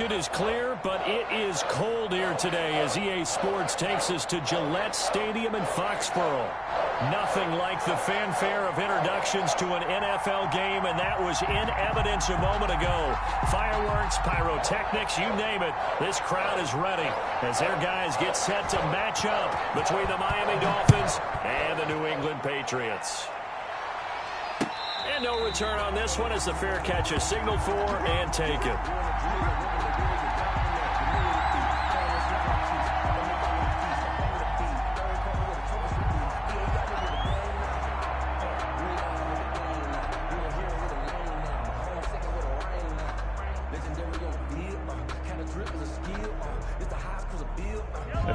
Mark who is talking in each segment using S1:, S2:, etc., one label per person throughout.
S1: It is clear, but it is cold here today as EA Sports takes us to Gillette Stadium in Foxborough. Nothing like the fanfare of introductions to an NFL game, and that was in evidence a moment ago. Fireworks, pyrotechnics, you name it. This crowd is ready as their guys get set to match up between the Miami Dolphins and the New England Patriots. And no return on this one as the fair catch is signaled for and taken.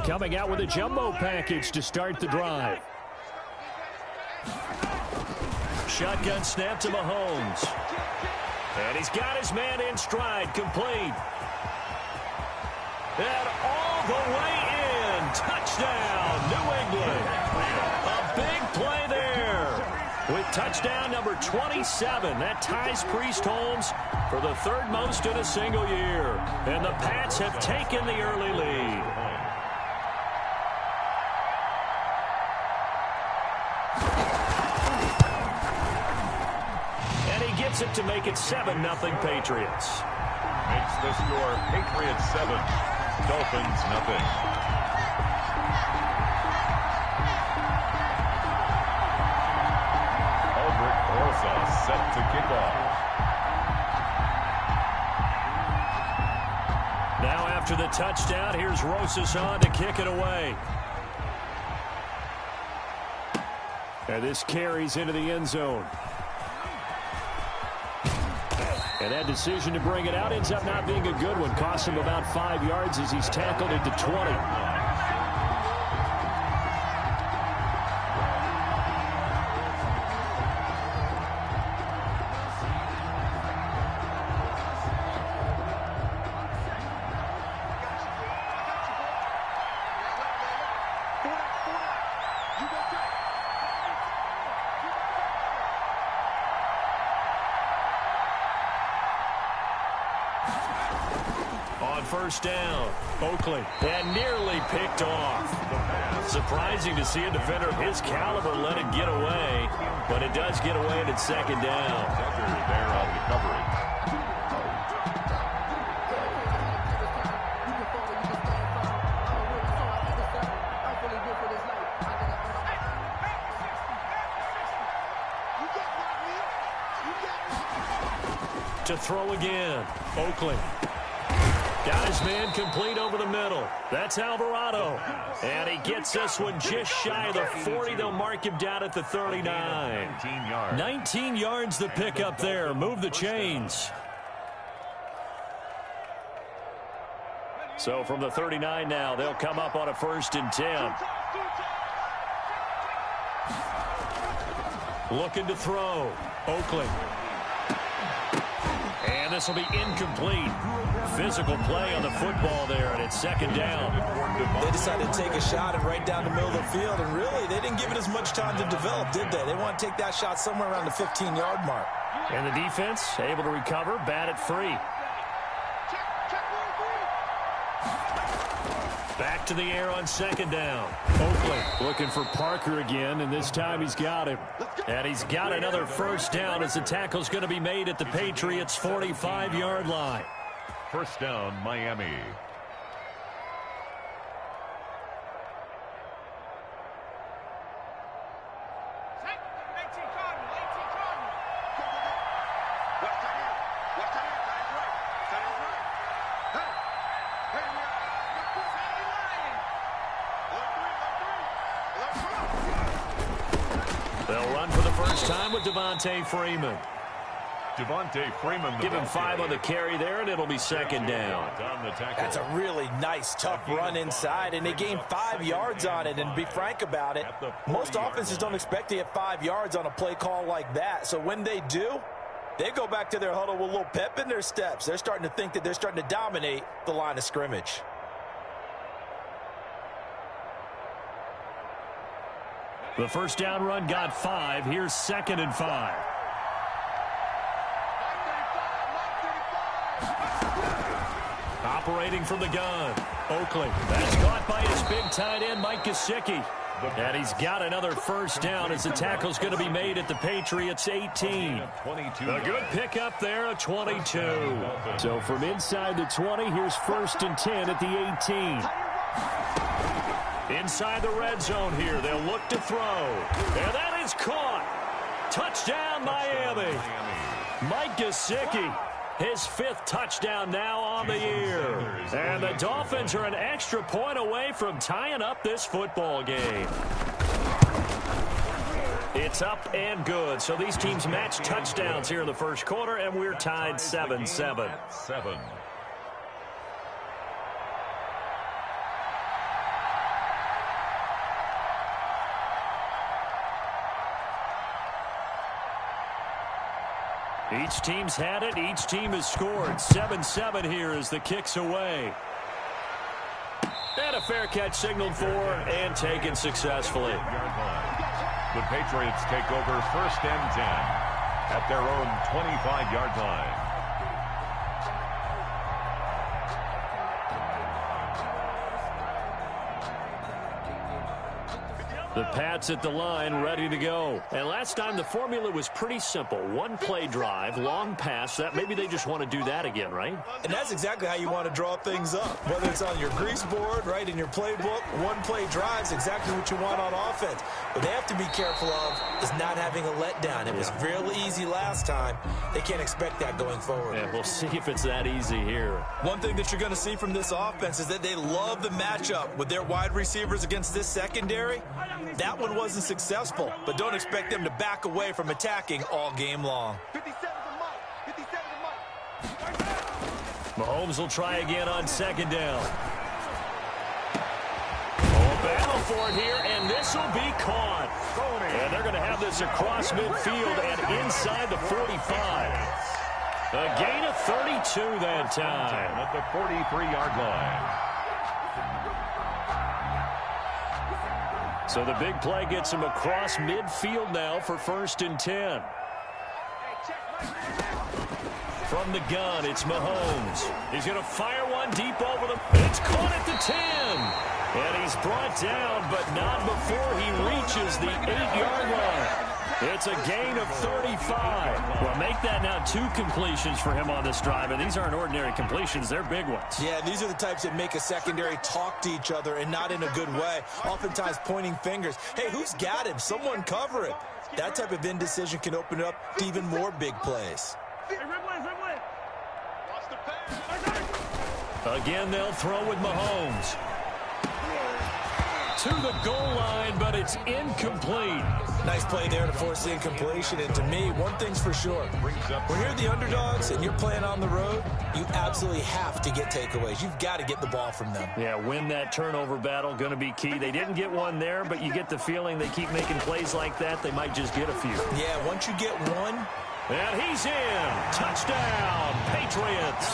S1: Coming out with a jumbo package to start the drive. Shotgun snap to Mahomes. And he's got his man in stride, complete. And all the way in. Touchdown, New England. A big play there. With touchdown number 27, that ties Priest Holmes for the third most in a single year. And the Pats have taken the early lead. It to make it 7-0 Patriots.
S2: Makes the score Patriots 7, Dolphins 0. Albert Orsa set to kick off.
S1: Now after the touchdown, here's Rosas on to kick it away. And this carries into the end zone. And that decision to bring it out ends up not being a good one. Cost him about 5 yards as he's tackled at the 20. First down, Oakley, and nearly picked off. Surprising to see a defender of his caliber let it get away, but it does get away at second down.
S2: There on the coverage.
S1: To throw again, Oakley. Got his man complete over the middle. That's Alvarado. And he gets this one just shy of the 40. They'll mark him down at the 39. 19 yards the pickup there. Move the chains. So from the 39 now, they'll come up on a 1st and 10. Looking to throw. Oakley. And this will be incomplete. Physical play on the football there, and it's second down.
S3: They decided to take a shot and right down the middle of the field, and really, they didn't give it as much time to develop, did they? They want to take that shot somewhere around the 15-yard mark.
S1: And the defense able to recover, bat it free. Back to the air on second down. Oakley looking for Parker again, and this time he's got him. And he's got another first down as the tackle's going to be made at the Patriots' 45-yard line.
S2: First down, Miami.
S1: They'll run for the first time with Devontae Freeman.
S2: Devontae Freeman.
S1: Give him 5 on the carry there, and it'll be second down.
S3: That's a really nice, tough run inside, and they gained 5 yards on it. And to be frank about it, most offenses don't expect to get 5 yards on a play call like that. So when they do, they go back to their huddle with a little pep in their steps. They're starting to think that they're starting to dominate the line of scrimmage.
S1: The first down run got 5. Here's 2nd and 5. Operating from the gun, Oakley. That's caught by his big tight end, Mike Gesicki. And he's got another first down as the tackle's going to be made at the Patriots 18. A good pickup there, a 22. So from inside the 20, here's 1st and 10 at the 18. Inside the red zone here, they'll look to throw. And that is caught. Touchdown, Miami. Mike Gesicki, his 5th touchdown now on the year. And the Dolphins are an extra point away from tying up this football game. It's up and good. So these teams match touchdowns here in the first quarter, and we're tied 7-7. Each team's had it. Each team has scored. 7-7 here as the kick's away. And a fair catch signaled for and taken successfully.
S2: The Patriots take over 1st and 10 at their own 25-yard line.
S1: The Pats at the line, ready to go. And last time the formula was pretty simple. One play drive, long pass. That maybe they just want to do that again, right?
S3: And that's exactly how you want to draw things up. Whether it's on your grease board, right, in your playbook, one play drive is exactly what you want on offense. What they have to be careful of is not having a letdown. It was real easy last time. They can't expect that going forward.
S1: Yeah, we'll see if it's that easy here.
S3: One thing that you're going to see from this offense is that they love the matchup with their wide receivers against this secondary. That one wasn't successful, but don't expect them to back away from attacking all game long.
S1: Mahomes will try again on 2nd down. Oh, battle for it here, and this will be caught. And they're going to have this across midfield and inside the 45. A gain of 32 that time.
S2: At the 43-yard line.
S1: So the big play gets him across midfield now for 1st and 10. From the gun, it's Mahomes. He's going to fire one deep over the... It's caught at the 10. And he's brought down, but not before he reaches the 8-yard line. It's a gain of 35. Well, make that now 2 completions for him on this drive, and these aren't ordinary completions. They're big ones.
S3: Yeah, these are the types that make a secondary talk to each other and not in a good way. Oftentimes pointing fingers. Hey, who's got him? Someone cover it. That type of indecision can open it up to even more big plays.
S1: Again, they'll throw with Mahomes. To the goal line, but it's incomplete.
S3: Nice play there to force the incompletion. And to me, one thing's for sure. When you're the underdogs and you're playing on the road, you absolutely have to get takeaways. You've got to get the ball from them.
S1: Yeah, win that turnover battle, going to be key. They didn't get one there, but you get the feeling they keep making plays like that, they might just get a few.
S3: Yeah, once you get one.
S1: And he's in. Touchdown, Patriots.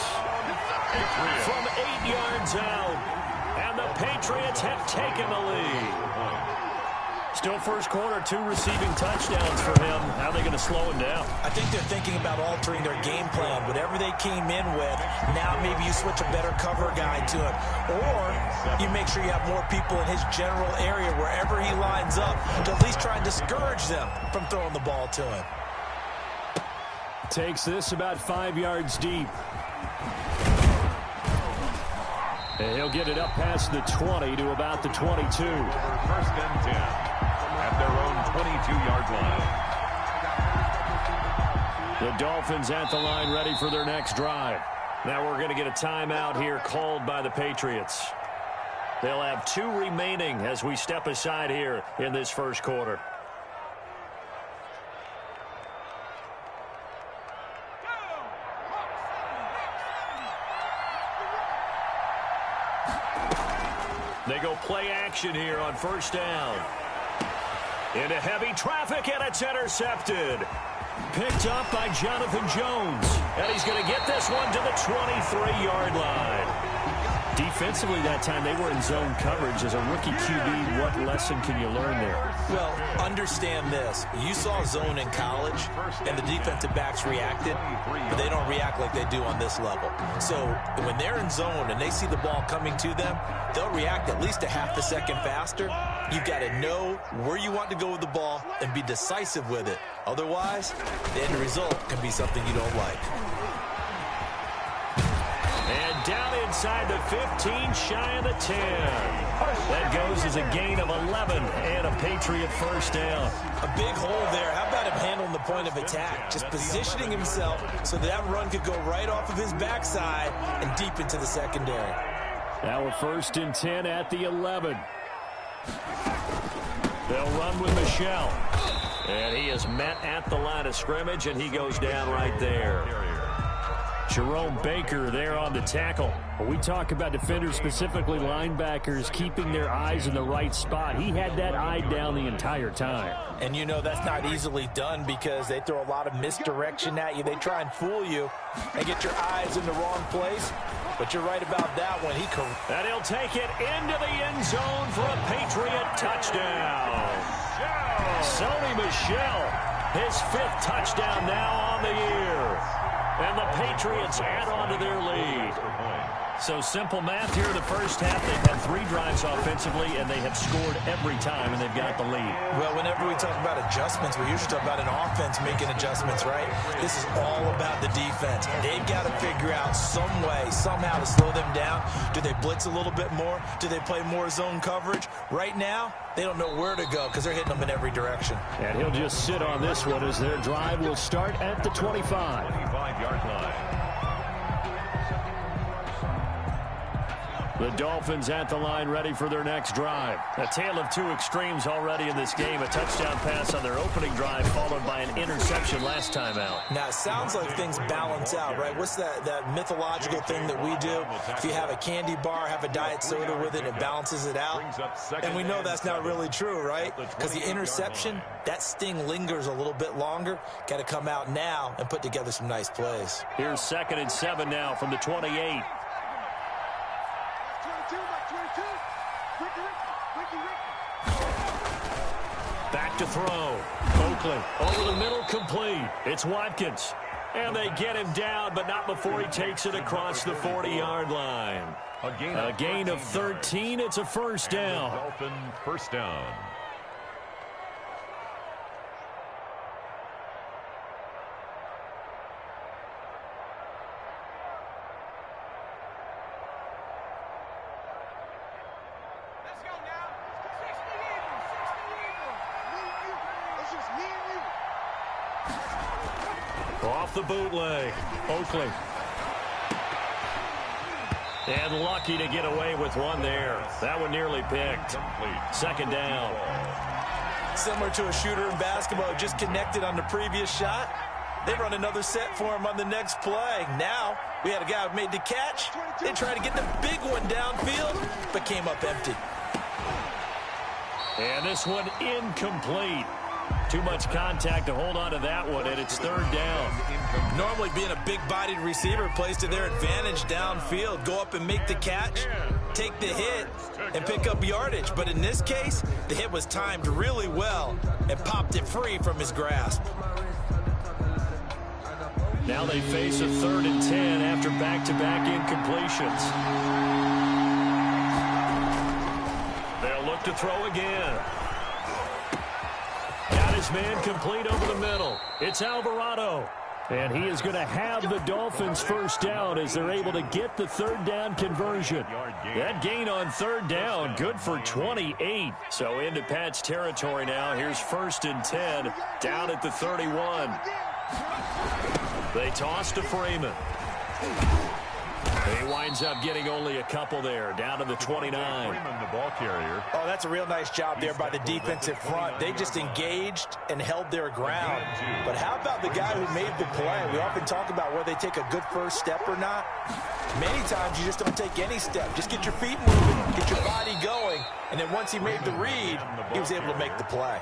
S1: From 8 yards out. And the Patriots have taken the lead. Still first quarter, 2 receiving touchdowns for him. How are they going to slow him down?
S3: I think they're thinking about altering their game plan. Whatever they came in with, now maybe you switch a better cover guy to him. Or you make sure you have more people in his general area wherever he lines up to at least try and discourage them from throwing the ball to him.
S1: Takes this about 5 yards deep. And he'll get it up past the 20 to about the 22.
S2: 1st and 10 at their own 22-yard line.
S1: The Dolphins at the line ready for their next drive. Now we're going to get a timeout here called by the Patriots. They'll have 2 remaining as we step aside here in this first quarter. They go play action here on 1st down. Into heavy traffic, and it's intercepted. Picked up by Jonathan Jones. And he's going to get this one to the 23-yard line. Defensively that time, they were in zone coverage. As a rookie QB, what lesson can you learn there?
S3: Well, understand this. You saw zone in college, and the defensive backs reacted, but they don't react like they do on this level. So when they're in zone and they see the ball coming to them, they'll react at least a half a second faster. You've got to know where you want to go with the ball and be decisive with it. Otherwise, the end result can be something you don't like.
S1: And down inside the 15, shy of the 10. That goes as a gain of 11 and a Patriot first down.
S3: A big hole there. How about him handling the point of attack? Just positioning himself so that run could go right off of his backside and deep into the secondary.
S1: Now we're 1st and 10 at the 11. They'll run with Michelle. And he is met at the line of scrimmage, and he goes down right there. Jerome Baker there on the tackle. When we talk about defenders, specifically linebackers, keeping their eyes in the right spot, he had that eye down the entire time.
S3: And you know that's not easily done because they throw a lot of misdirection at you. They try and fool you and get your eyes in the wrong place. But you're right about that one.
S1: And he'll take it into the end zone for a Patriot touchdown. Sony Michel, his 5th touchdown now on the year. And the Patriots add on to their lead. So simple math here in the first half. They've had 3 drives offensively, and they have scored every time, and they've got the lead.
S3: Well, whenever we talk about adjustments, we usually talk about an offense making adjustments, right? This is all about the defense. They've got to figure out some way, somehow to slow them down. Do they blitz a little bit more? Do they play more zone coverage? Right now, they don't know where to go because they're hitting them in every direction.
S1: And he'll just sit on this one as their drive will start at the 25.
S2: 25-yard line.
S1: The Dolphins at the line, ready for their next drive. A tale of 2 extremes already in this game. A touchdown pass on their opening drive, followed by an interception last time out.
S3: Now, it sounds like things balance out, right? What's that mythological thing that we do? If you have a candy bar, have a diet soda with it, it balances it out. And we know that's not really true, right? Because the interception, that sting lingers a little bit longer. Got to come out now and put together some nice plays.
S1: Here's 2nd and 7 now from the 28. Back to throw. Oakley over the middle, complete. It's Watkins. And they get him down, but not before he takes it across the 40-yard line. A gain of 13. It's a first down.
S2: Dolphin first down.
S1: Off the bootleg. Oakley. And lucky to get away with one there. That one nearly picked. 2nd down.
S3: Similar to a shooter in basketball who just connected on the previous shot. They run another set for him on the next play. Now, we had a guy who made the catch. They tried to get the big one downfield, but came up empty.
S1: And this one incomplete. Too much contact to hold on to that one, and it's 3rd down.
S3: Normally being a big-bodied receiver plays to their advantage downfield. Go up and make the catch, take the hit, and pick up yardage. But in this case, the hit was timed really well and popped it free from his grasp.
S1: Now they face a 3rd and 10 after back-to-back incompletions. They'll look to throw again. Got his man complete over the middle. It's Alvarado. And he is going to have the Dolphins first down as they're able to get the 3rd down conversion. That gain on 3rd down, good for 28. So into Pat's territory now. Here's 1st and 10 down at the 31. They toss to Freeman. He winds up getting only a couple there, down to the 29.
S2: Freeman, the ball carrier.
S3: Oh, that's a real nice job there by the defensive front. They just engaged and held their ground. But how about the guy who made the play? We often talk about whether they take a good first step or not. Many times you just don't take any step. Just get your feet moving, get your body going, and then once he made the read, he was able to make the play.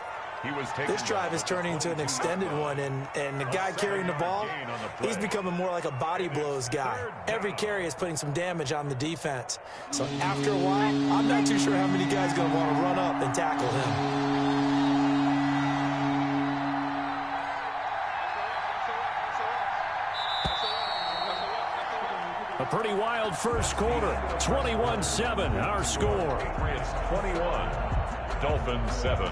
S3: This drive is turning into an extended one, and the guy carrying the ball, he's becoming more like a body blows guy. Every carry is putting some damage on the defense. So after a while, I'm not too sure how many guys are going to want to run up and tackle him.
S1: A pretty wild first quarter. 21-7, our score.
S2: Patriots 21, Dolphins 7.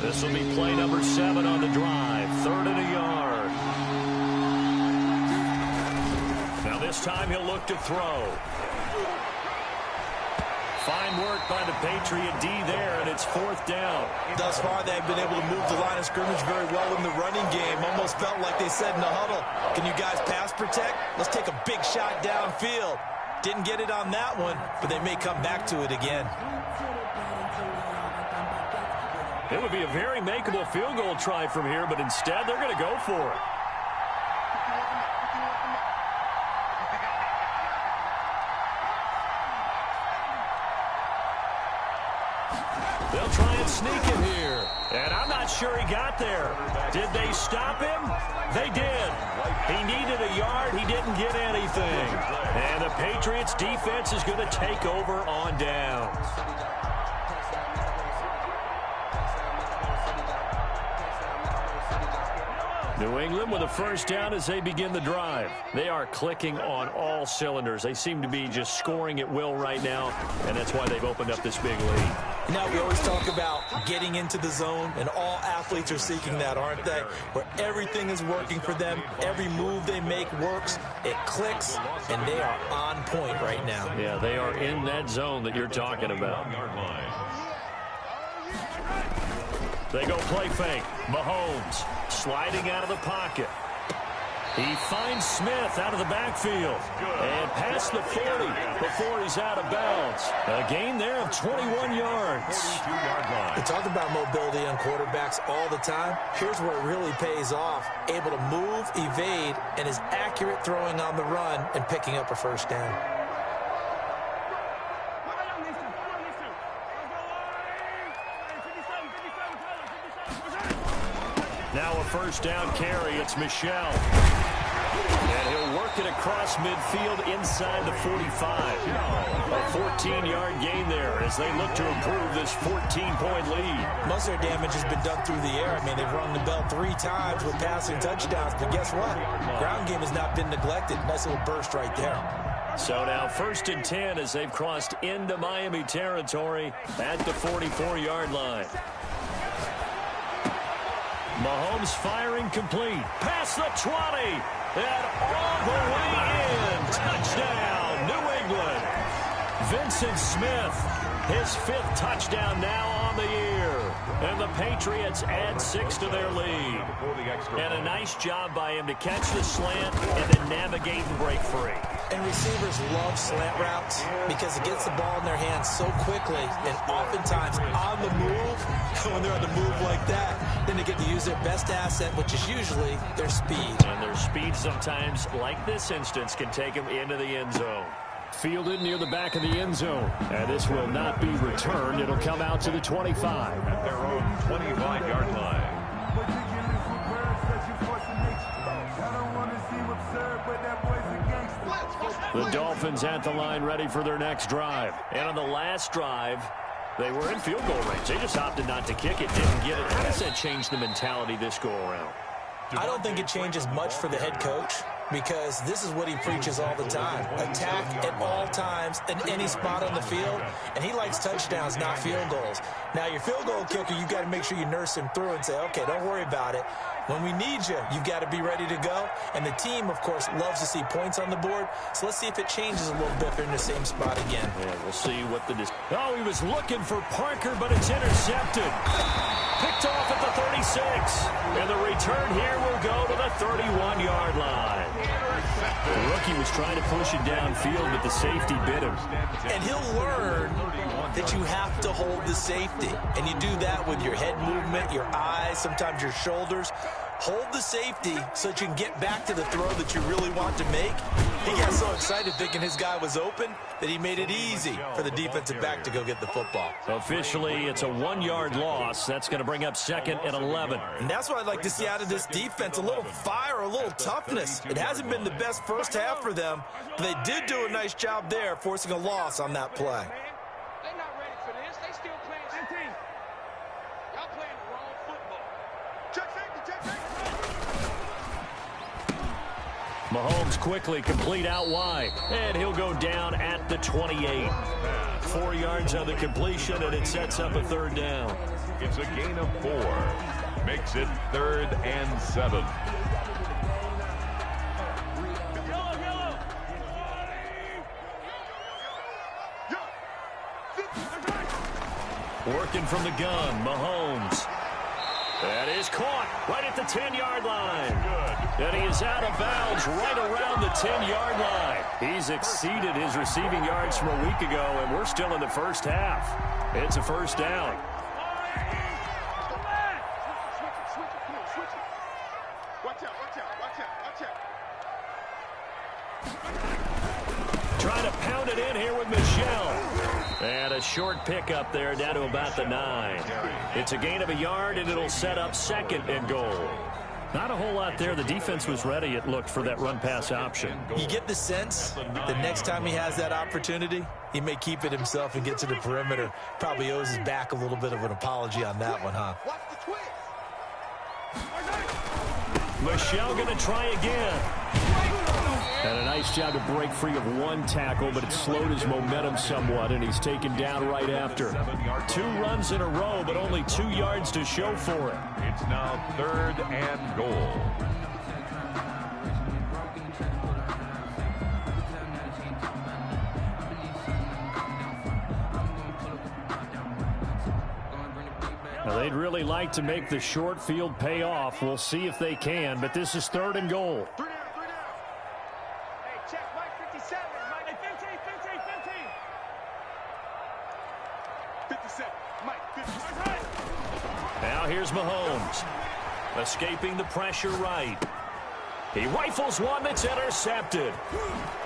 S1: This will be play number 7 on the drive. 3rd and a yard. Now this time he'll look to throw. Fine work by the Patriot D there, and it's 4th down.
S3: Thus far, they've been able to move the line of scrimmage very well in the running game. Almost felt like they said in the huddle, can you guys pass protect? Let's take a big shot downfield. Didn't get it on that one, but they may come back to it again.
S1: It would be a very makeable field goal try from here, but instead they're going to go for it. They'll try and sneak it here. And I'm not sure he got there. Did they stop him? They did. He needed a yard. He didn't get anything. And the Patriots defense is going to take over on downs. New England with a first down as they begin the drive. They are clicking on all cylinders. They seem to be just scoring at will right now, and that's why they've opened up this big lead.
S3: Now, we always talk about getting into the zone, and all athletes are seeking that, aren't they? Where everything is working for them. Every move they make works. It clicks, and they are on point right now.
S1: Yeah, they are in that zone that you're talking about. They go play fake. Mahomes sliding out of the pocket. He finds Smith out of the backfield and past the 40 before he's out of bounds. A gain there of 21 yards.
S3: We talk about mobility on quarterbacks all the time. Here's where it really pays off. Able to move, evade, and is accurate throwing on the run and picking up a first down.
S1: Now a first down carry. It's Michel. And he'll work it across midfield inside the 45. A 14-yard gain there as they look to improve this 14-point lead.
S3: Most of their damage has been done through the air. I mean, they've rung the bell 3 times with passing touchdowns. But guess what? Ground game has not been neglected. Nice little burst right there.
S1: So now 1st and 10 as they've crossed into Miami territory at the 44-yard line. Mahomes firing complete. Past the 20. And all the way in. Touchdown, New England. Vincent Smith, his 5th touchdown now on the year. And the Patriots add 6 to their lead. And a nice job by him to catch the slant and then navigate and break free.
S3: And receivers love slant routes because it gets the ball in their hands so quickly and oftentimes on the move. When they're on the move like that, then they get to use their best asset, which is usually their speed.
S1: And their speed sometimes, like this instance, can take them into the end zone. Fielded near the back of the end zone. And this will not be returned. It'll come out to the 25.
S2: At their own 25-yard line.
S1: The Dolphins at the line ready for their next drive. And on the last drive, they were in field goal range. They just opted not to kick it, didn't get it. How does that change the mentality this go around?
S3: I don't think it changes much for the head coach because this is what he preaches all the time. Attack at all times in any spot on the field, and he likes touchdowns, not field goals. Now, your field goal kicker, you've got to make sure you nurse him through and say, okay, don't worry about it. When we need you, you've got to be ready to go. And the team, of course, loves to see points on the board. So let's see if it changes a little bit if they're in the same spot again.
S1: Yeah, we'll see what the... Oh, he was looking for Parker, but it's intercepted. Picked off at the 36. And the return here will go to the 31-yard line. The rookie was trying to push it downfield, but the safety bit him.
S3: And he'll learn that you have to hold the safety. And you do that with your head movement, your eyes, sometimes your shoulders. Hold the safety so that you can get back to the throw that you really want to make. He got so excited thinking his guy was open that he made it easy for the defensive back to go get the football.
S1: Officially, it's a 1-yard loss. That's going to bring up 2nd and 11.
S3: And that's what I'd like to see out of this defense, a little fire, a little toughness. It hasn't been the best first half for them, but they did do a nice job there, forcing a loss on that play.
S4: They're not ready for this. They still playing 15. Y'all playing the wrong football. Check safety, check safety.
S1: Mahomes quickly complete out wide, and he'll go down at the 28. 4 yards on the completion, and it sets up a 3rd down.
S2: It's a gain of 4. Makes it 3rd and 7.
S1: Working from the gun, Mahomes. That is caught right at the 10-yard line. And he is out of bounds right around the 10-yard line. He's exceeded his receiving yards from a week ago, and we're still in the first half. It's a 1st down. Trying to pound it in here with Michelle. And a short pickup there down to about the 9. It's a gain of a yard, and it'll set up 2nd and goal. Not a whole lot there. The defense was ready, it looked, for that run-pass option.
S3: You get the sense that next time he has that opportunity, he may keep it himself and get to the perimeter. Probably owes his back a little bit of an apology on that one, huh?
S1: Michelle going to try again. And a nice job to break free of 1 tackle, but it slowed his momentum somewhat, and he's taken down right after. 2 runs in a row, but only 2 yards to show for it.
S2: It's now 3rd and goal.
S1: Now, they'd really like to make the short field pay off. We'll see if they can, but this is 3rd and goal. Now here's Mahomes. Escaping the pressure right. He rifles one that's intercepted.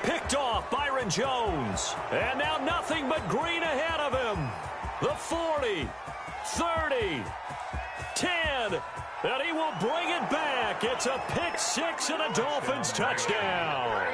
S1: Picked off Byron Jones. And now nothing but green ahead of him. The 40, 30, 10. And he will bring it back. It's a pick 6 and a Dolphins touchdown.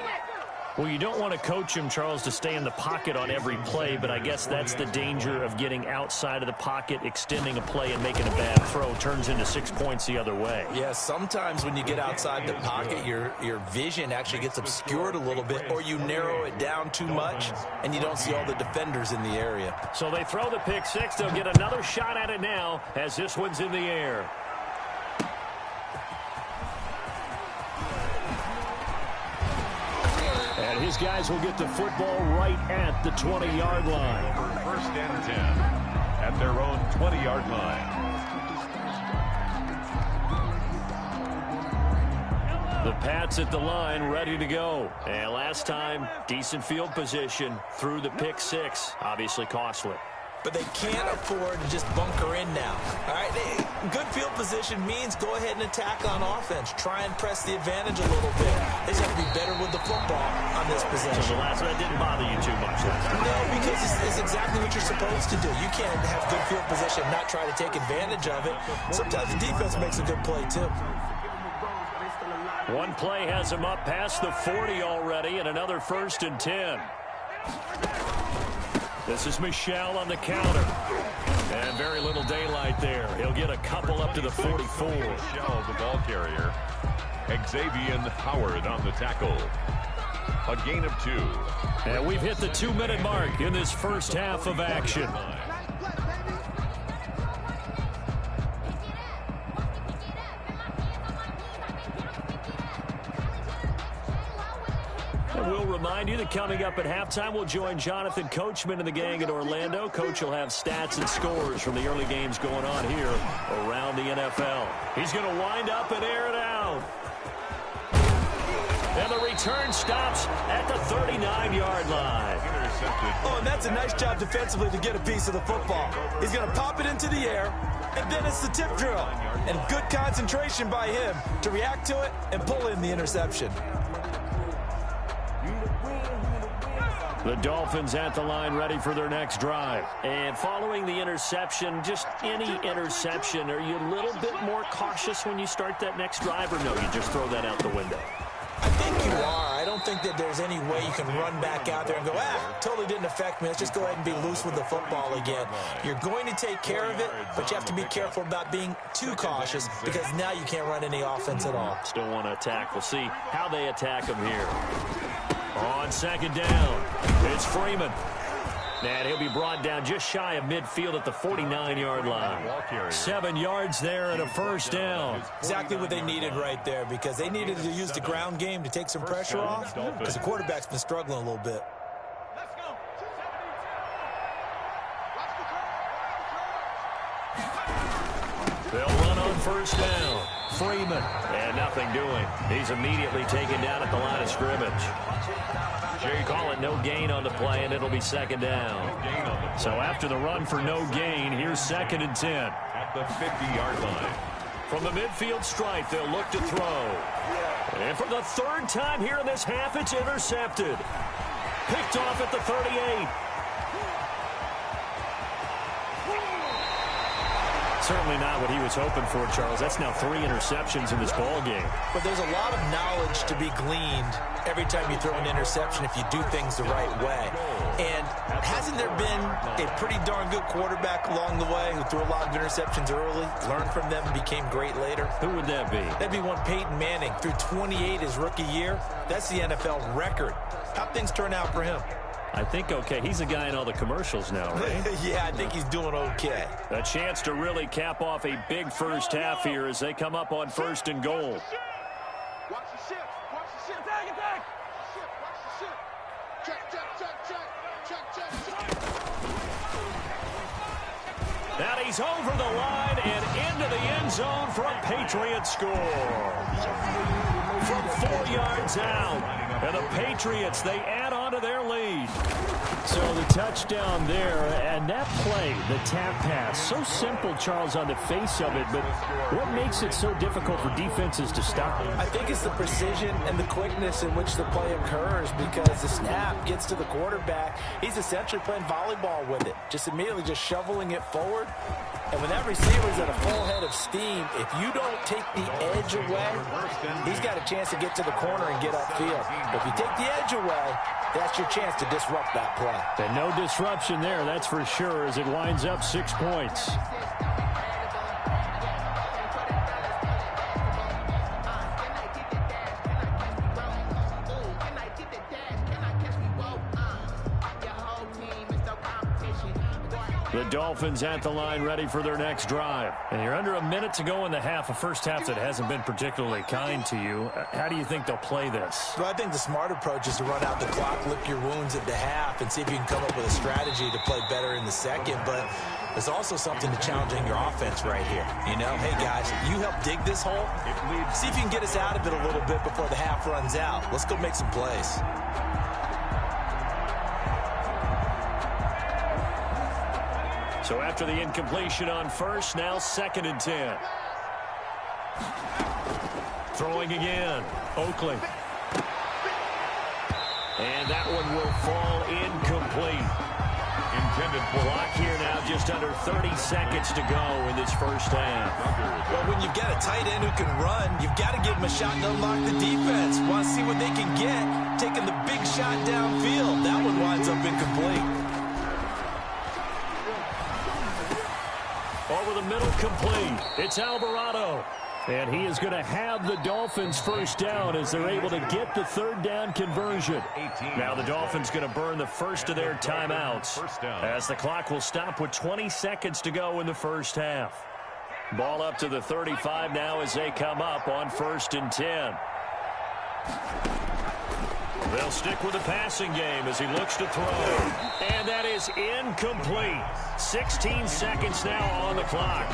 S1: Well, you don't want to coach him, Charles, to stay in the pocket on every play, but I guess that's the danger of getting outside of the pocket, extending a play, and making a bad throw. Turns into 6 points the other way.
S3: Yeah, sometimes when you get outside the pocket, your vision actually gets obscured a little bit, or you narrow it down too much, and you don't see all the defenders in the area.
S1: So they throw the pick 6. They'll get another shot at it now as this one's in the air. And his guys will get the football right at the 20-yard line.
S2: 1st and 10 at their own 20-yard line.
S1: The Pats at the line, ready to go. And last time, decent field position through the pick 6. Obviously costly.
S3: But they can't afford to just bunker in now. All right, good field position means go ahead and attack on offense. Try and press the advantage a little bit. They just have to be better with the football on this possession.
S1: So the last one didn't bother you too much last time.
S3: No, because it's exactly what you're supposed to do. You can't have good field position and not try to take advantage of it. Sometimes the defense makes a good play, too.
S1: One play has him up past the 40 already, and another 1st and 10. This is Michelle on the counter. And very little daylight there. He'll get a couple up to the 44.
S2: Michelle, the ball carrier. Xavier Howard on the tackle. A gain of 2.
S1: And we've hit the 2-minute mark in this first half of action. We'll remind you that coming up at halftime, we'll join Jonathan Coachman and the gang at Orlando. Coach will have stats and scores from the early games going on here around the NFL. He's going to wind up and air it out. And the return stops at the 39-yard line.
S3: Oh, and that's a nice job defensively to get a piece of the football. He's going to pop it into the air, and then it's the tip drill. And good concentration by him to react to it and pull in the interception.
S1: The Dolphins at the line ready for their next drive. And following the interception, just any interception, are you a little bit more cautious when you start that next drive, or no, you just throw that out the window?
S3: I think you are. I don't think that there's any way you can run back out there and go, totally didn't affect me. Let's just go ahead and be loose with the football again. You're going to take care of it, but you have to be careful about being too cautious because now you can't run any offense at all.
S1: Still want to attack. We'll see how they attack him here. On second down, it's Freeman. And he'll be brought down just shy of midfield at the 49-yard line. 7 yards there and a first down.
S3: Exactly what they needed right there because they needed to use the ground game to take some pressure off because the quarterback's been struggling a little bit.
S1: They'll run on first down. Freeman, and nothing doing. He's immediately taken down at the line of scrimmage. Call it no gain on the play, and it'll be second down. So after the run for no gain, here's 2nd and 10.
S2: At the 50-yard line.
S1: From the midfield stripe, they'll look to throw. And for the third time here in this half, it's intercepted. Picked off at the 38. Certainly not what he was hoping for, Charles. That's now 3 interceptions in this ball game.
S3: But there's a lot of knowledge to be gleaned every time you throw an interception if you do things the right way. And hasn't there been a pretty darn good quarterback along the way who threw a lot of interceptions early, learned from them, and became great later?
S1: Who would that be?
S3: That'd be one Peyton Manning. Threw 28 his rookie year. That's the NFL record. How'd things turn out for him?
S1: I think okay. He's a guy in all the commercials now, right?
S3: Yeah, I think he's doing okay.
S1: A chance to really cap off a big first half here as they come up on 1st and goal.
S4: Watch the shift. Watch the shift. Attack. Shift. Watch the shift. Check.
S1: Now he's over the line and into the end zone for a Patriot score. From 4 yards out. And the Patriots, they add on to their lead. So the touchdown there, and that play, the tap pass, so simple, Charles, on the face of it, but what makes it so difficult for defenses to stop it?
S3: I think it's the precision and the quickness in which the play occurs because the snap gets to the quarterback. He's essentially playing volleyball with it, just immediately just shoveling it forward. And when that receiver's at a full head of steam, if you don't take the edge away, he's got a chance to get to the corner and get upfield. If you take the edge away, that's your chance to disrupt that play.
S1: And no disruption there, that's for sure, as it winds up 6 points. The Dolphins at the line ready for their next drive. And you're under a minute to go in the half, a first half that hasn't been particularly kind to you. How do you think they'll play this?
S3: Well, I think the smart approach is to run out the clock, lick your wounds at the half, and see if you can come up with a strategy to play better in the second. But there's also something to challenging your offense right here. You know, hey, guys, you help dig this hole. See if you can get us out of it a little bit before the half runs out. Let's go make some plays.
S1: So after the incompletion on first, now 2nd and 10. Throwing again, Oakley. And that one will fall incomplete.
S2: Intended for
S1: clock here now, just under 30 seconds to go in this first half.
S3: Well, when you've got a tight end who can run, you've got to give him a shot to unlock the defense. Want to see what they can get, taking the big shot downfield. That one winds up incomplete.
S1: Over the middle, complete. It's Alvarado. And he is going to have the Dolphins first down as they're able to get the 3rd down conversion. Now the Dolphins going to burn the first of their timeouts as the clock will stop with 20 seconds to go in the first half. Ball up to the 35 now as they come up on 1st and 10. They'll stick with the passing game as he looks to throw. And that is incomplete. 16 seconds now on the clock.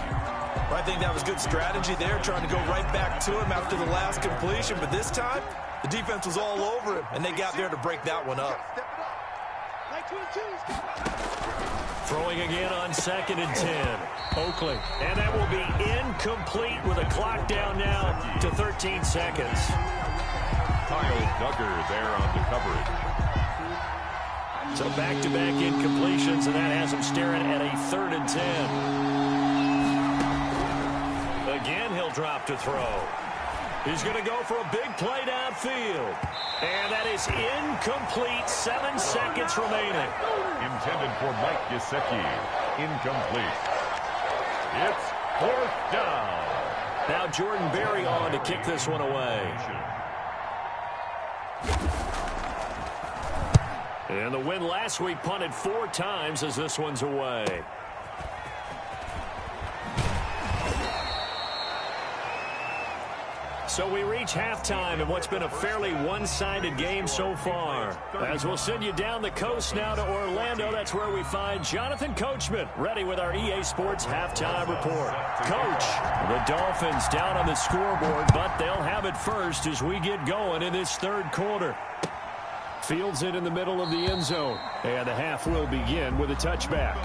S3: I think that was good strategy there, trying to go right back to him after the last completion. But this time, the defense was all over him, and they got there to break that one up.
S1: Throwing again on 2nd and 10. Oakley. And that will be incomplete with a clock down now to 13 seconds.
S2: Kyle Duggar there on the coverage.
S1: So back-to-back incompletions, and that has him staring at a 3rd and 10. Again, he'll drop to throw. He's going to go for a big play downfield. And that is incomplete. 7 seconds remaining.
S2: Intended for Mike Gesicki. Incomplete. It's 4th down.
S1: Now Jordan Berry on to kick this one away. And the win last week punted 4 times as this one's away. So we reach halftime in what's been a fairly one-sided game so far. As we'll send you down the coast now to Orlando, that's where we find Jonathan Coachman ready with our EA Sports halftime report. Coach, the Dolphins down on the scoreboard, but they'll have it first as we get going in this 3rd quarter. Fields it in the middle of the end zone, and the half will begin with a touchback.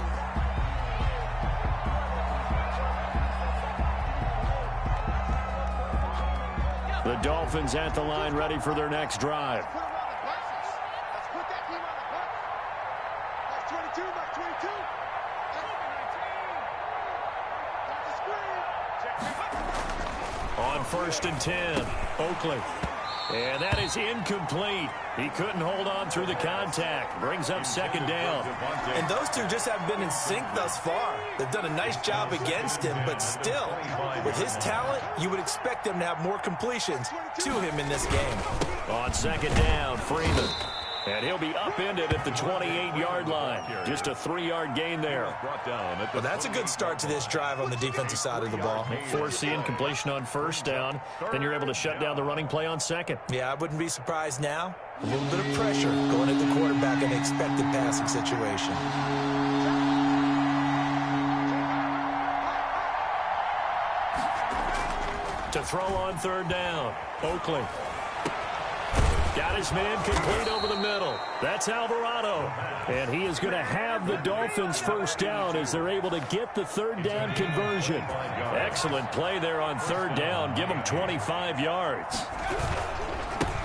S1: The Dolphins at the line ready for their next drive. On 1st and 10, Oakley. And that is incomplete. He couldn't hold on through the contact. Brings up 2nd down.
S3: And those two just haven't been in sync thus far. They've done a nice job against him, but still, with his talent, you would expect them to have more completions to him in this game.
S1: On 2nd down, Freeman. And he'll be upended at the 28-yard line. Just a 3-yard gain there.
S3: Well, that's a good start to this drive on the defensive side of the ball.
S1: Force the incompletion on 1st down. Then you're able to shut down the running play on 2nd.
S3: Yeah, I wouldn't be surprised now. A little bit of pressure going at the quarterback in an expected passing situation.
S1: To throw on 3rd down, Oakley. Got his man complete over the middle. That's Alvarado. And he is going to have the Dolphins 1st down as they're able to get the 3rd down conversion. Excellent play there on 3rd down. Give them 25 yards.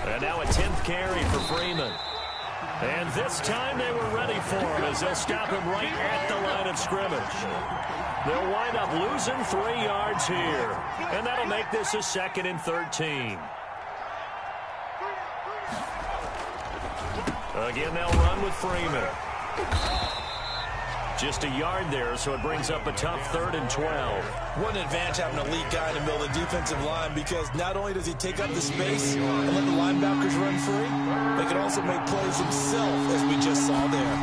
S1: And now a 10th carry for Freeman. And this time they were ready for him as they'll stop him right at the line of scrimmage. They'll wind up losing 3 yards here. And that'll make this a 2nd and 13. Again, they'll run with Freeman. Just a yard there, so it brings up a tough 3rd and 12.
S3: What an advantage having an elite guy in the middle of the defensive line, because not only does he take up the space and let the linebackers run free, but he can also make plays himself, as we just saw there.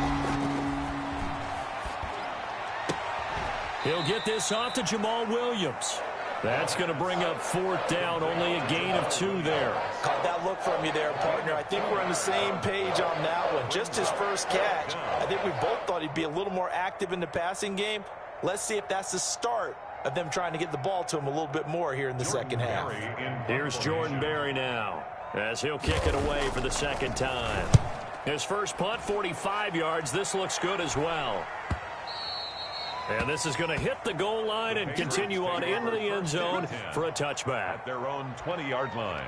S1: He'll get this off to Jamal Williams. That's going to bring up 4th down, only a gain of 2 there.
S3: Caught that look from you there, partner. I think we're on the same page on that one. Just his first catch. I think we both thought he'd be a little more active in the passing game. Let's see if that's the start of them trying to get the ball to him a little bit more here in the second half.
S1: Here's Jordan Berry now, as he'll kick it away for the 2nd time. His first punt, 45 yards. This looks good as well. And this is going to hit the goal line and continue on into the end zone for a touchback.
S2: At their own 20-yard line.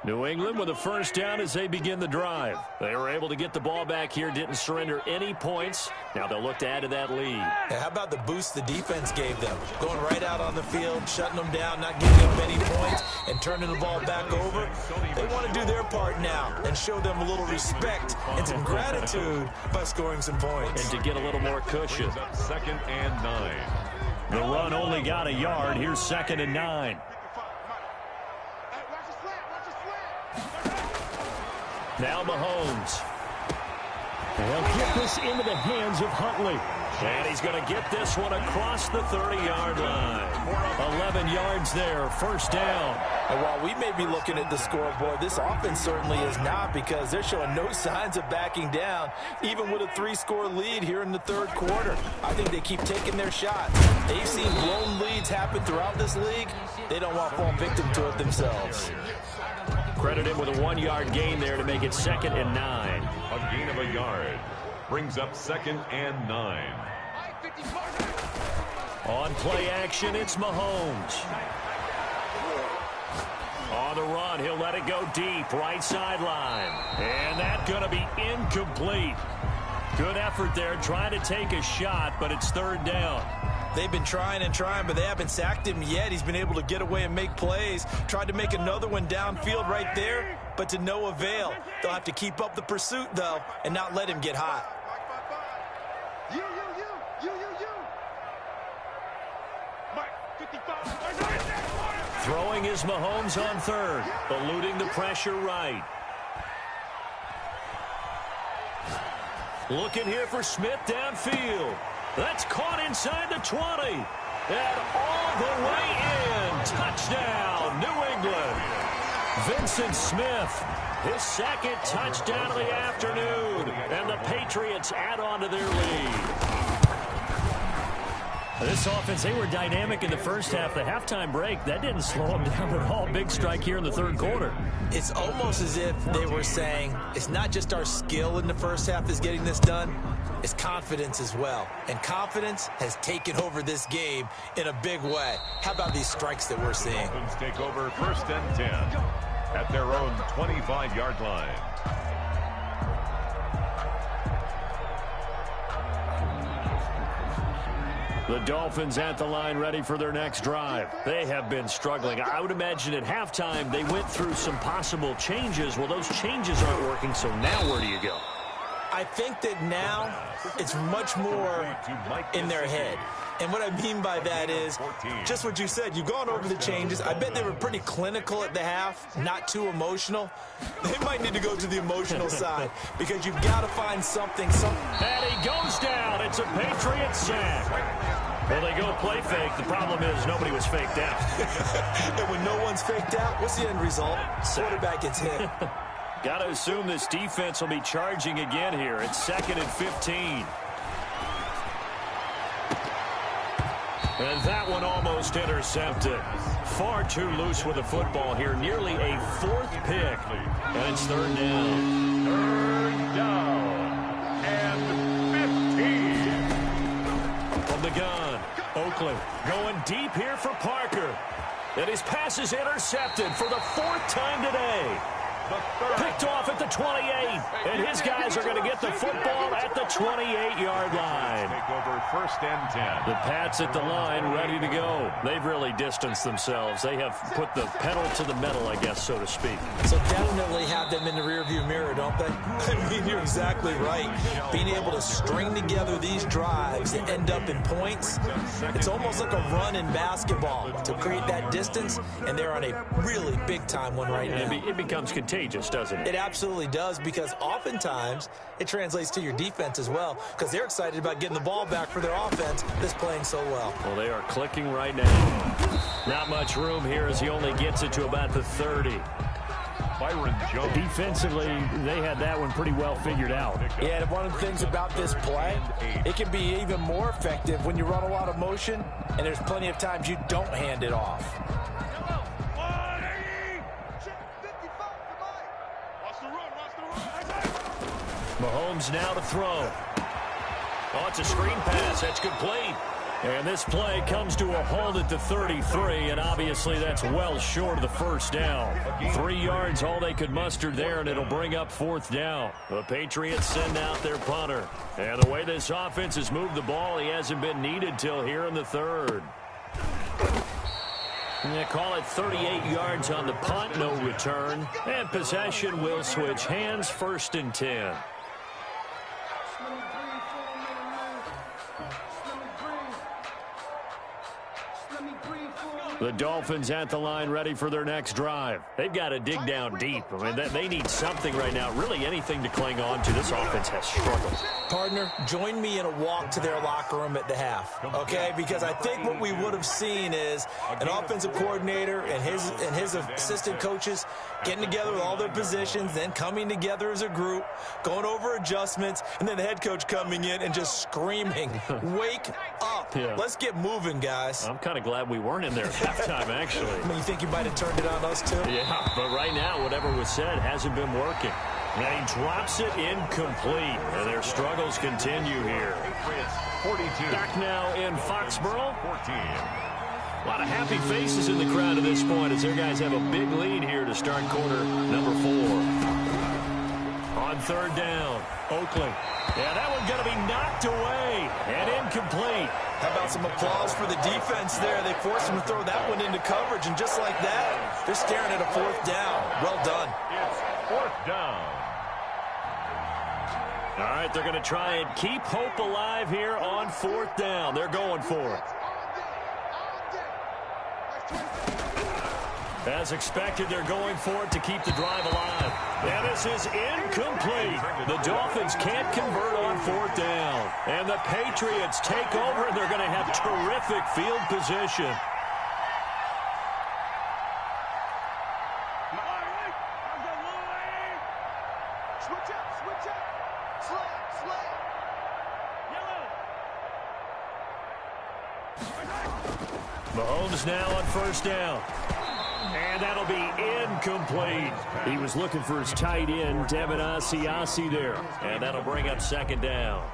S1: New England with a 1st down as they begin the drive. They were able to get the ball back here, didn't surrender any points. Now they'll look to add to that lead.
S3: How about the boost the defense gave them? Going right out on the field, shutting them down, not giving up any points, and turning the ball back over. They want to do their part now and show them a little respect and some gratitude by scoring some points.
S1: And to get a little more cushion.
S2: 2nd and 9.
S1: The run only got a yard. Here's 2nd and 9. Now Mahomes. They'll get this into the hands of Huntley. And he's going to get this one across the 30-yard line. 11 yards there, first down.
S3: And while we may be looking at the scoreboard, this offense certainly is not, because they're showing no signs of backing down, even with a 3-score lead here in the third quarter. I think they keep taking their shots. They've seen blown leads happen throughout this league. They don't want to fall victim to it themselves.
S1: Credit him with a 1-yard gain there to make it 2nd and 9.
S2: A gain of a yard brings up 2nd and 9.
S1: On play action, it's Mahomes. On the run, he'll let it go deep, right sideline. And that's going to be incomplete. Good effort there, trying to take a shot, but it's 3rd down.
S3: They've been trying and trying, but they haven't sacked him yet. He's been able to get away and make plays. Tried to make another one downfield right there, but to no avail. They'll have to keep up the pursuit, though, and not let him get hot.
S4: You. Mike, 55.
S1: Throwing is Mahomes on 3rd, eluding the pressure right. Looking here for Smith downfield. That's caught inside the 20. And all the way in. Touchdown, New England. Vincent Smith, his 2nd touchdown of the afternoon. And the Patriots add on to their lead. This offense, they were dynamic in the first half. The halftime break, that didn't slow them down at all. Big strike here in the 3rd quarter.
S3: It's almost as if they were saying, it's not just our skill in the first half that's getting this done, it's confidence as well. And confidence has taken over this game in a big way. How about these strikes that we're seeing?
S2: Dolphins take over 1st and 10 at their own 25-yard line.
S1: The Dolphins at the line, ready for their next drive. They have been struggling. I would imagine at halftime they went through some possible changes. Well, those changes aren't working, so now where do you go?
S3: I think that now it's much more in their head. And what I mean by that is just what you said. You've gone over the changes. I bet they were pretty clinical at the half, not too emotional. They might need to go to the emotional side, because you've got to find something.
S1: And he goes down. It's a Patriots sack. Well, they go play fake. The problem is nobody was faked out.
S3: And when no one's faked out, what's the end result? Quarterback gets hit.
S1: Got to assume this defense will be charging again here. It's 2nd and 15. And that one almost intercepted. Far too loose with the football here. Nearly a 4th pick. And it's 3rd down.
S2: 3rd down and 15.
S1: From the gun, Oakland going deep here for Parker. And his pass is intercepted for the 4th time today. Picked off at the 28, and his guys are going to get the football at the 28-yard line.
S2: Take over 1st and 10.
S1: The Pats at the line, ready to go. They've really distanced themselves. They have put the pedal to the metal, I guess, so to speak.
S3: So definitely have them in the rearview mirror, don't they? I mean, you're exactly right. Being able to string together these drives that end up in points, it's almost like a run in basketball to create that distance, and they're on a really big-time one right now.
S1: It becomes contagious, doesn't it?
S3: It absolutely does, because oftentimes it translates to your defense as well, because they're excited about getting the ball back for their offense that's playing so well.
S1: Well, they are clicking right now. Not much room here as he only gets it to about the 30.
S2: Byron Jones.
S1: Defensively, they had that one pretty well figured out.
S3: Yeah, and one of the things about this play, it can be even more effective when you run a lot of motion, and there's plenty of times you don't hand it off.
S1: Mahomes now to throw. Oh, it's a screen pass. That's complete. And this play comes to a halt at the 33, and obviously that's well short of the 1st down. 3 yards, all they could muster there, and it'll bring up 4th down. The Patriots send out their punter. And the way this offense has moved the ball, he hasn't been needed till here in the 3rd. And they call it 38 yards on the punt, no return. And possession will switch hands, 1st and 10. The Dolphins at the line ready for their next drive. They've got to dig down deep. I mean, they need something right now, really anything to cling on to. This offense has struggled.
S3: Partner, join me in a walk to their locker room at the half, okay? Because I think what we would have seen is an offensive coordinator and his assistant coaches getting together with all their positions, then coming together as a group, going over adjustments, and then the head coach coming in and just screaming, wake up.
S1: Yeah.
S3: Let's get moving, guys.
S1: I'm kind of glad we weren't in there at halftime, actually.
S3: I mean, you think you might have turned it on us, too?
S1: Yeah, but right now, whatever was said hasn't been working. And he drops it incomplete. And their struggles continue here.
S2: 42.
S1: Back now in Foxborough.
S2: 14.
S1: A lot of happy faces in the crowd at this point as their guys have a big lead here to start quarter number 4. On third down, Oakley. Yeah, that one's going to be knocked away and incomplete.
S3: How about some applause for the defense there? They forced him to throw that one into coverage, and just like that, they're staring at a 4th down. Well done.
S2: It's 4th down.
S1: All right, they're going to try and keep hope alive here on 4th down. They're going for it. As expected, they're going for it to keep the drive alive. And this is incomplete. The Dolphins can't convert on 4th down. And the Patriots take over, and they're going to have terrific field position. Mahomes now on 1st down. And that'll be incomplete. He was looking for his tight end, Devin Asiasi there. And that'll bring up 2nd down.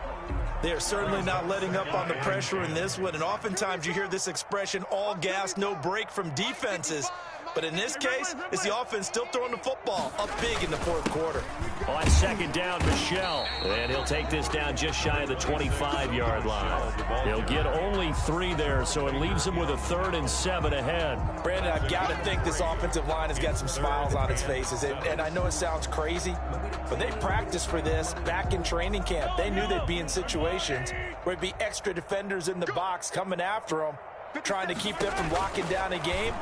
S3: They are certainly not letting up on the pressure in this one. And oftentimes you hear this expression, all gas, no break from defenses. But in this case, it's the offense still throwing the football up big in the 4th quarter.
S1: On 2nd down, Michel. And he'll take this down just shy of the 25-yard line. He'll get only 3 there, so it leaves him with a 3rd and 7 ahead.
S3: Brandon, I've got to think this offensive line has got some smiles on its faces. And I know it sounds crazy, but they practiced for this back in training camp. They knew they'd be in situations where it'd be extra defenders in the box coming after them, trying to keep them from locking down a game.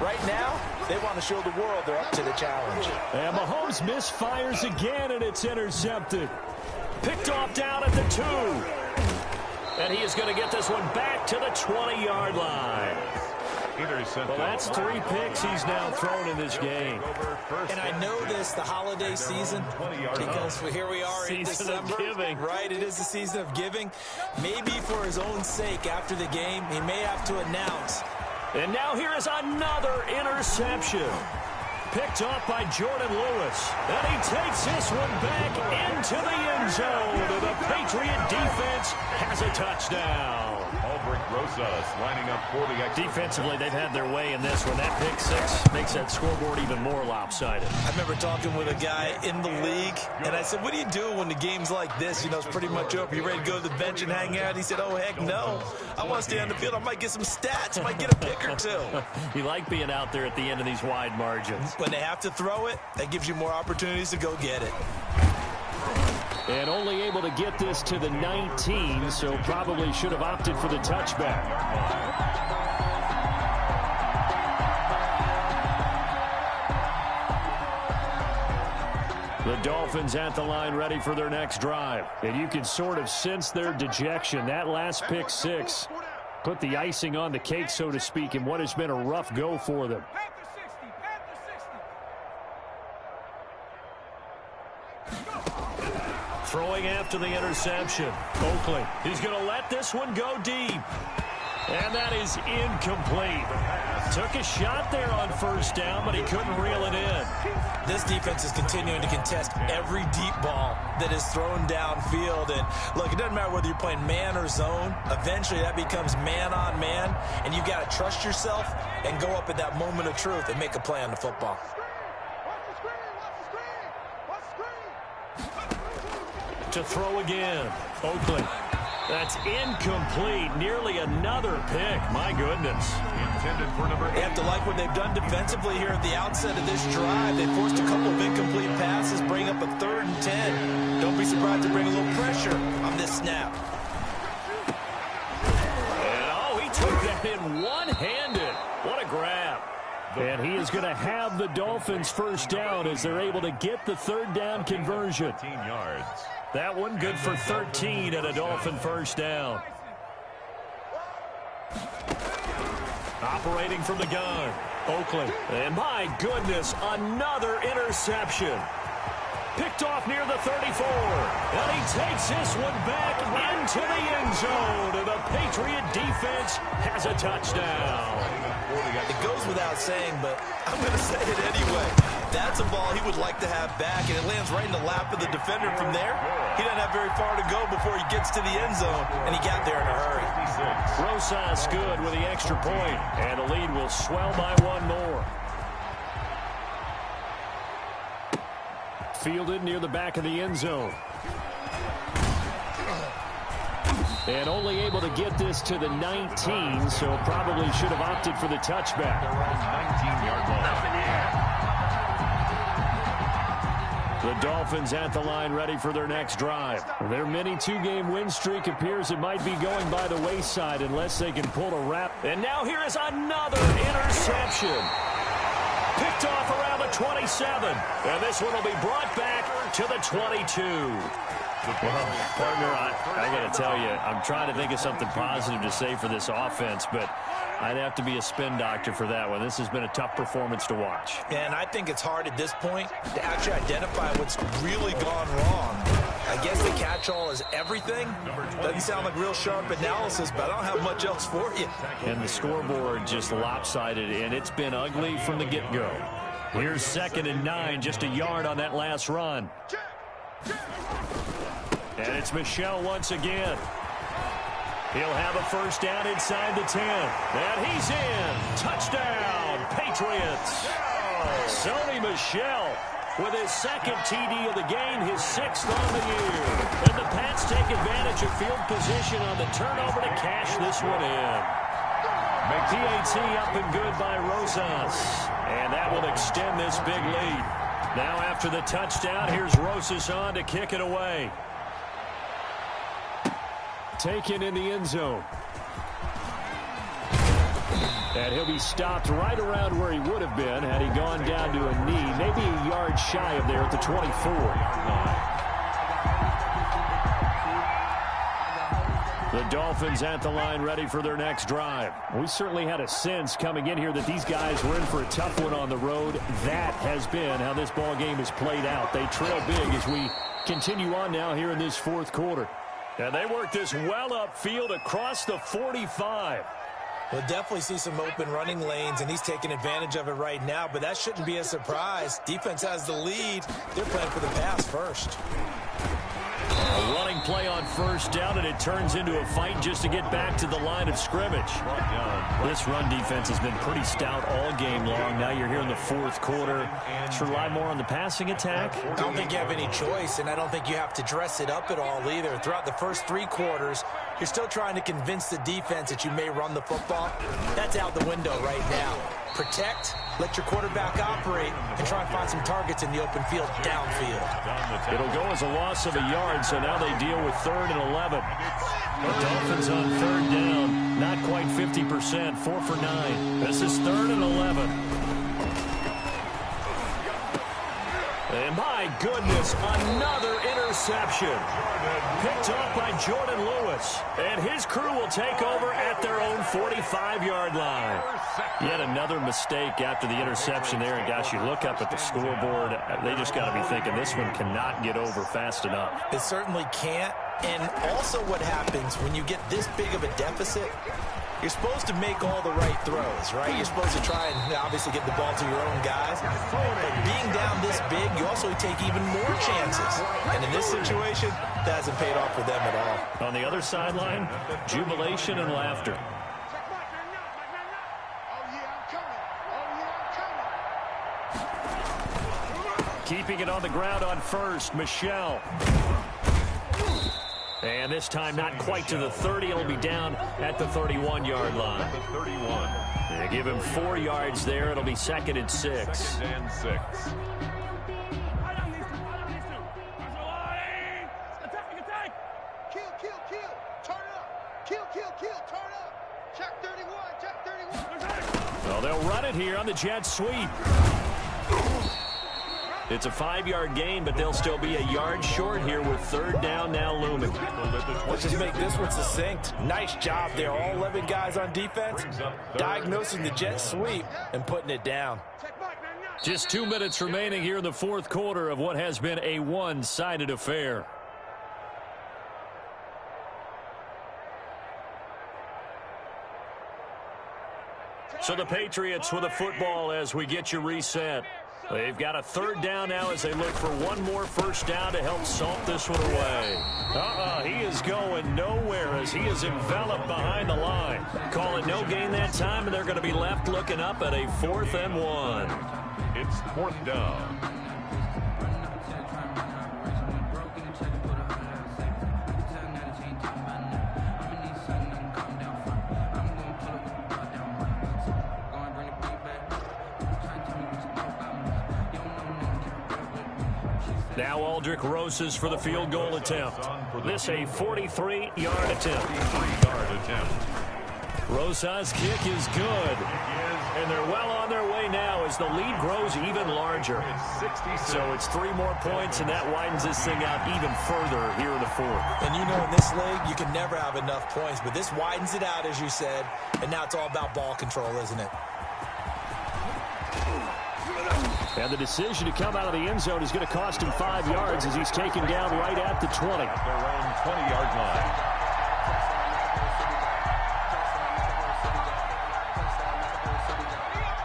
S3: Right now, they want to show the world they're up to the challenge.
S1: And Mahomes misfires again, and it's intercepted. Picked off down at the 2. And he is going to get this one back to the 20-yard line. Well, that's 3 picks he's now thrown in this game.
S3: And I know this, the holiday season, because here we are in December.
S1: Giving.
S3: Right, it is the season of giving. Maybe for his own sake after the game, he may have to announce.
S1: And now here is another interception. Picked off by Jordan Lewis. And he takes this one back into the end zone. And the Patriot defense has a touchdown.
S2: Rosas lining up for the extra.
S1: Defensively, they've had their way in this one. That pick 6 makes that scoreboard even more lopsided.
S3: I remember talking with a guy in the league, and I said, what do you do when the game's like this? You know, it's pretty much over. You ready to go to the bench and hang out? He said, oh, heck no. I want to stay on the field. I might get some stats. I might get a pick or 2.
S1: You like being out there at the end of these wide margins.
S3: When they have to throw it, that gives you more opportunities to go get it.
S1: And only able to get this to the 19, so probably should have opted for the touchback. The Dolphins at the line ready for their next drive. And you can sort of sense their dejection. That last pick 6 put the icing on the cake, so to speak, in what has been a rough go for them. Throwing after the interception. Oakley. He's going to let this one go deep. And that is incomplete. Took a shot there on 1st down, but he couldn't reel it in.
S3: This defense is continuing to contest every deep ball that is thrown downfield. And look, it doesn't matter whether you're playing man or zone. Eventually that becomes man on man. And you got to trust yourself and go up at that moment of truth and make a play on the football.
S1: To throw again. Oakley. That's incomplete. Nearly another pick. My goodness.
S2: Intended for number 8.
S3: They have to like what they've done defensively here at the outset of this drive. They forced a couple of incomplete passes, bring up a 3rd and 10. Don't be surprised to bring a little pressure on this snap.
S1: And, oh, he took that in one-handed. What a great And he is going to have the Dolphins first down as they're able to get the third down conversion.
S2: 13 yards.
S1: That one good for 13 and a Dolphin first down. Operating from the gun, Oakland. And my goodness, another interception. Picked off near the 34. And he takes this one back into the end zone. And the Patriot defense has a touchdown.
S3: It goes without saying, but I'm going to say it anyway. That's a ball he would like to have back, and it lands right in the lap of the defender from there. He doesn't have very far to go before he gets to the end zone, and he got there in a hurry.
S1: Rosas good with the extra point, and the lead will swell by one more. Fielded near the back of the end zone. And only able to get this to the 19, so probably should have opted for the touchback.
S2: 19-yard line.
S1: The Dolphins at the line ready for their next drive. Their mini two-game win streak appears it might be going by the wayside unless they can pull a wrap. And now here is another interception. Picked off around the 27. And this one will be brought back to the 22. Well, partner, I got to tell you, I'm trying to think of something positive to say for this offense, but I'd have to be a spin doctor for that one. This has been a tough performance to watch.
S3: And I think it's hard at this point to actually identify what's really gone wrong. I guess the catch-all is everything. Doesn't sound like real sharp analysis, but I don't have much else for you.
S1: And the scoreboard just lopsided, and it's been ugly from the get-go. Here's 2nd and 9, just a yard on that last run. And it's Michel once again. He'll have a first down inside the 10. And he's in. Touchdown, Patriots. Sony Michel with his 2nd TD of the game, his 6th on the year. And the Pats take advantage of field position on the turnover to cash this one in. PAT up and good by Rosas. And that will extend this big lead. Now after the touchdown, here's Rosas on to kick it away. Taken in the end zone. And he'll be stopped right around where he would have been had he gone down to a knee, maybe a yard shy of there at the 24. The Dolphins at the line ready for their next drive. We certainly had a sense coming in here that these guys were in for a tough one on the road. That has been how this ball game has played out. They trail big as we continue on now here in this 4th quarter. And they work this well upfield across the 45.
S3: We'll definitely see some open running lanes, and he's taking advantage of it right now, but that shouldn't be a surprise. Defense has the lead. They're playing for the pass first.
S1: A running play on first down, and it turns into a fight just to get back to the line of scrimmage. This run defense has been pretty stout all game long. Now you're here in the 4th quarter. Should rely more on the passing attack?
S3: I don't think you have any choice, and I don't think you have to dress it up at all either. Throughout the first 3 quarters, you're still trying to convince the defense that you may run the football. That's out the window right now. Protect, let your quarterback operate, and try and find some targets in the open field downfield.
S1: It'll go as a loss of a yard, so now they deal with 3rd and 11. The Dolphins on 3rd down, not quite 50%, 4 for 9. This is 3rd and 11. And my goodness, another interception. Picked up by Jordan Lewis. And his crew will take over at their own 45-yard line. Yet another mistake after the interception there. And gosh, you look up at the scoreboard, they just got to be thinking this one cannot get over fast enough.
S3: It certainly can't. And also what happens when you get this big of a deficit, you're supposed to make all the right throws, right? You're supposed to try and obviously get the ball to your own guys. But being down this big, you also take even more chances. And in this situation, that hasn't paid off for them at all.
S1: On the other sideline, jubilation and laughter. Keeping it on the ground on first, Michel. And this time not quite to the 30. It'll be down at the 31-yard line.
S2: 31.
S1: They give him 4 yards there. It'll be 2nd and 6.
S2: 2nd and 6.
S4: Turn up. Turn up.
S1: Well, they'll run it here on the jet sweep. It's a 5-yard gain, but they'll still be a yard short here with third down now looming.
S3: Let's just make this one succinct. Nice job there. All 11 guys on defense diagnosing the jet sweep and putting it down.
S1: Just 2 minutes remaining here in the fourth quarter of what has been a one-sided affair. So the Patriots with a football as we get you reset. They've got a third down now as they look for one more first down to help salt this one away. He is going nowhere as he is enveloped behind the line. Call it no gain that time, and they're going to be left looking up at a 4th and 1.
S2: It's 4th down.
S1: Now Aldrick Rosas for the field goal attempt. This a 43-yard attempt. Rosas' kick is good. And they're well on their way now as the lead grows even larger. So it's 3 more points, and that widens this thing out even further here in the fourth.
S3: And you know in this league, you can never have enough points, but this widens it out, as you said, and now it's all about ball control, isn't it?
S1: And the decision to come out of the end zone is going to cost him 5 yards as he's taken down right at the 20.
S2: At their own 20-yard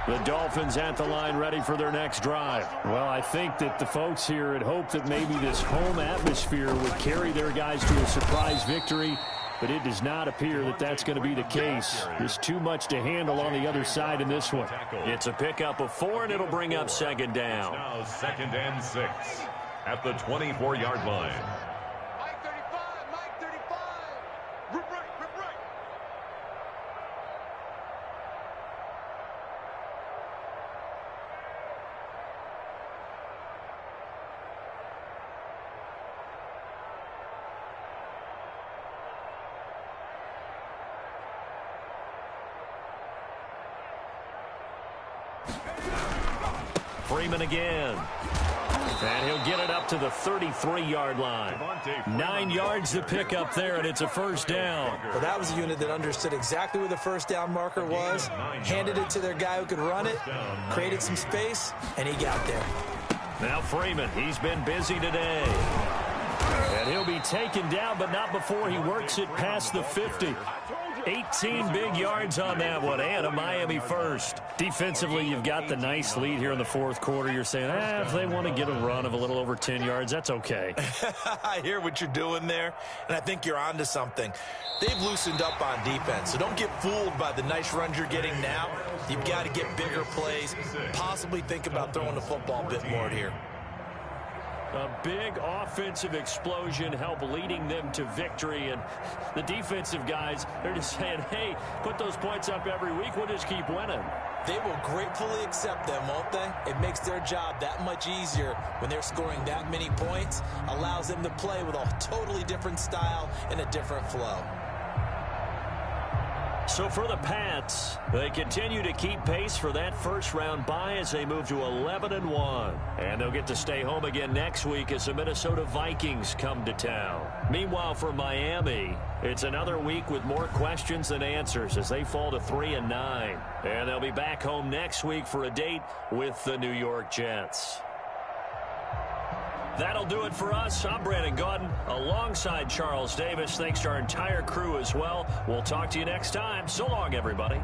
S2: line.
S1: The Dolphins at the line ready for their next drive. Well, I think that the folks here had hoped that maybe this home atmosphere would carry their guys to a surprise victory, but it does not appear that that's going to be the case. There's too much to handle on the other side in this one. It's a pickup of 4, and it'll bring up second down.
S2: Now 2nd and 6 at the 24-yard line.
S4: Mike 35, Mike 35. Rip right, rip right.
S1: Freeman again. And he'll get it up to the 33-yard line. 9 yards to pick up there, and it's a first down.
S3: Well, that was a unit that understood exactly where the first down marker was, handed it to their guy who could run it, created some space, and he got there.
S1: Now Freeman, he's been busy today. And he'll be taken down, but not before he works it past the 50. 18 big yards on that one, and a Miami first. Defensively, you've got the nice lead here in the fourth quarter. You're saying, if they want to get a run of a little over 10 yards, that's okay.
S3: I hear what you're doing there, and I think you're onto something. They've loosened up on defense, so don't get fooled by the nice runs you're getting now. You've got to get bigger plays, possibly think about throwing the football a bit more here.
S1: A big offensive explosion helped leading them to victory, and the defensive guys, they're just saying, hey, put those points up every week, we'll just keep winning.
S3: They will gratefully accept them, won't they? It makes their job that much easier when they're scoring that many points, allows them to play with a totally different style and a different flow.
S1: So for the Pats, they continue to keep pace for that first-round bye as they move to 11-1. And they'll get to stay home again next week as the Minnesota Vikings come to town. Meanwhile, for Miami, it's another week with more questions than answers as they fall to 3-9. And they'll be back home next week for a date with the New York Jets. That'll do it for us. I'm Brandon Gaudin alongside Charles Davis. Thanks to our entire crew as well. We'll talk to you next time. So long, everybody.